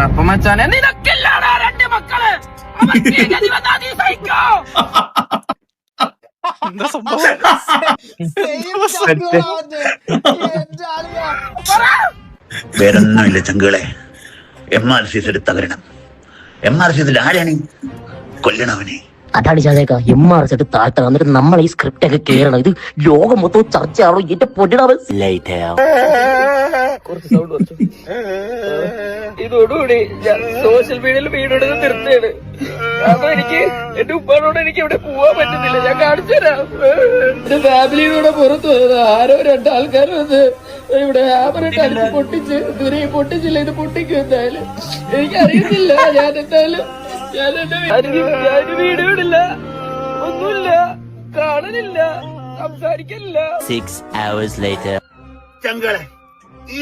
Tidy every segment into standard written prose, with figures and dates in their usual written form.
അപ്പൊ മച്ചാനെ നിനക്കില്ലാടാ രണ്ട് മക്കള്. എന്താ സംഭവം? വേറൊന്നുമില്ല ചങ്കുകളെ, MRC തകരണം. MRC ആരാണ് കൊല്ലണവനെ? അതാണ് ചാതേക്ക MRC താഴ്ത്തണം. എന്നിട്ട് നമ്മൾ ഈ സ്ക്രിപ്റ്റ് ഒക്കെ കേറണം. ഇത് ലോകം മൊത്തം ചർച്ചയാണോ? എന്റെ പൊടിടവൻ ഇതോടുകൂടി ഞാൻ സോഷ്യൽ മീഡിയയിൽ വീഡിയോ നിർത്തിയാണ്. അപ്പൊ എനിക്ക് എന്റെ ഉപ്പാനോട് എനിക്ക് ഇവിടെ പോവാൻ പറ്റുന്നില്ല. ഞാൻ കാണിച്ചു തരാം. എന്റെ ഫാമിലിയുടെ പുറത്ത് വരുന്നത് ആരോ രണ്ടാൾക്കാർ വന്ന് ഇവിടെ ഹാമറിട്ട് അടിച്ച് പൊട്ടിച്ച് ഇതുവരെ പൊട്ടിച്ചില്ല. ഇത് പൊട്ടിക്കും എന്തായാലും. എനിക്കറിയത്തില്ല. ഞാൻ എന്തായാലും ഞാൻ വീഡിയോ ഇടില്ല, ഒന്നുമില്ല, കാണലില്ല, സംസാരിക്കലില്ല. 6 hours later. ചങ്കുകളെ, ഈ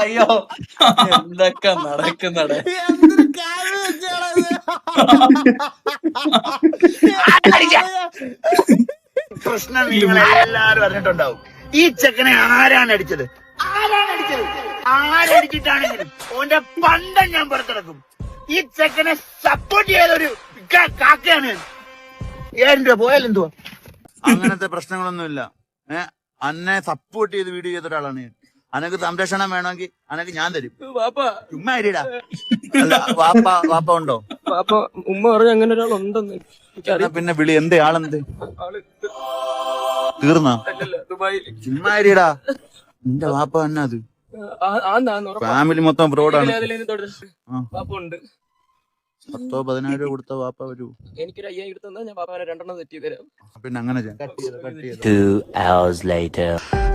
അയ്യോ, എന്തൊക്കെ നടക്കുന്നട. പ്രശ്നം നിങ്ങളെല്ലാരും അറിഞ്ഞിട്ടുണ്ടാവും. ഈ ചെക്കനെ ആരാണ് അടിച്ചത്? ആരടിച്ചിട്ടാണെങ്കിലും ഓന്റെ പണ്ടം ഞാൻ പുറത്തിറക്കും. ഈ ചെക്കനെ സപ്പോർട്ട് ചെയ്തൊരു കാക്കയാണ്. 7,000 രൂപ പോയാലെന്തുവാ? അങ്ങനത്തെ പ്രശ്നങ്ങളൊന്നുമില്ല. അന്നെ സപ്പോർട്ട് ചെയ്ത് വീഡിയോ ചെയ്ത ഒരാളാണ് ഞാൻ. അനക്ക് സംരക്ഷണം വേണമെങ്കിൽ അനക്ക് ഞാൻ തരും. ചുമ്മാ ഇരിടാ. വാപ്പ ഉണ്ടോ? ഉമ്മ പറഞ്ഞു അങ്ങനെ ഒരാളുണ്ടെന്ന്. പിന്നെ വിളി. എന്തേ ആളെന്ത് തീർന്നാ? ചുമ്മാ ഇരിടാ. നിന്റെ വാപ്പ തന്നെ അത്. ഫാമിലി മൊത്തം ഫ്രോഡാണ്. 10,000-15,000 രൂപ കൊടുത്ത വാപ്പ വരൂ. എനിക്കൊരു 5,000 എടുത്താൽ ഞാൻ പാപ്പാനെ 2 തെറ്റി തരാം. പിന്നെ അങ്ങനെ 2 hours later.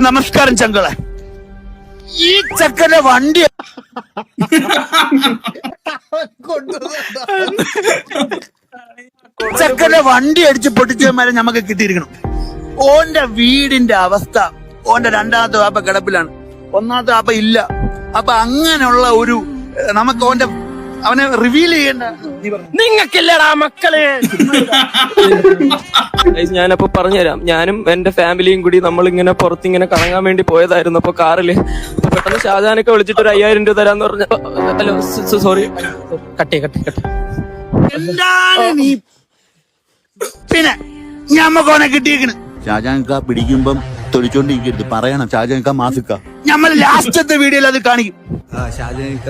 നമസ്കാരം ചങ്കളെ. ഈ ചക്കന്റെ വണ്ടി അടിച്ച് പൊട്ടിച്ചവന്മാരെ നമുക്ക് കിട്ടിയിരിക്കണം. ഓന്റെ വീടിന്റെ അവസ്ഥ, ഓന്റെ 2ാമത്തെ വാപ്പ കിടപ്പിലാണ്, 1ാമത്തെ വാപ്പ ഇല്ല. അപ്പൊ അങ്ങനെയുള്ള ഒരു നമുക്ക് അവനെ റിവീൽ ചെയ്യണ്ട. നിങ്ങൾക്കില്ലടാ മക്കള്. ഞാനപ്പോ പറഞ്ഞുതരാം. ഞാനും എന്റെ ഫാമിലിയും കൂടി നമ്മളിങ്ങനെ പുറത്തിങ്ങനെ കറങ്ങാൻ വേണ്ടി പോയതായിരുന്നു. അപ്പൊ കാറില് പെട്ടെന്ന് ഷാജാനൊക്കെ വിളിച്ചിട്ട് ഒരു 5,000 രൂപ തരാന്ന് പറഞ്ഞ. ഹലോ, സോറി, കട്ടേ. എന്താണ് നീ? പിന്നെ ഞമ്മക്കോനെ കിട്ടിയേക്കണ്. ഷാജാൻക പിടിക്കുമ്പം തൊലിച്ചോണ്ടിരിക്കരുത്, പറയണം ഷാജാൻക മാസിക്ക. ഞമ്മൾ ലാസ്റ്റത്തെ വീഡിയോയിൽ അത് കാണിക്കും. ഷാജാൻക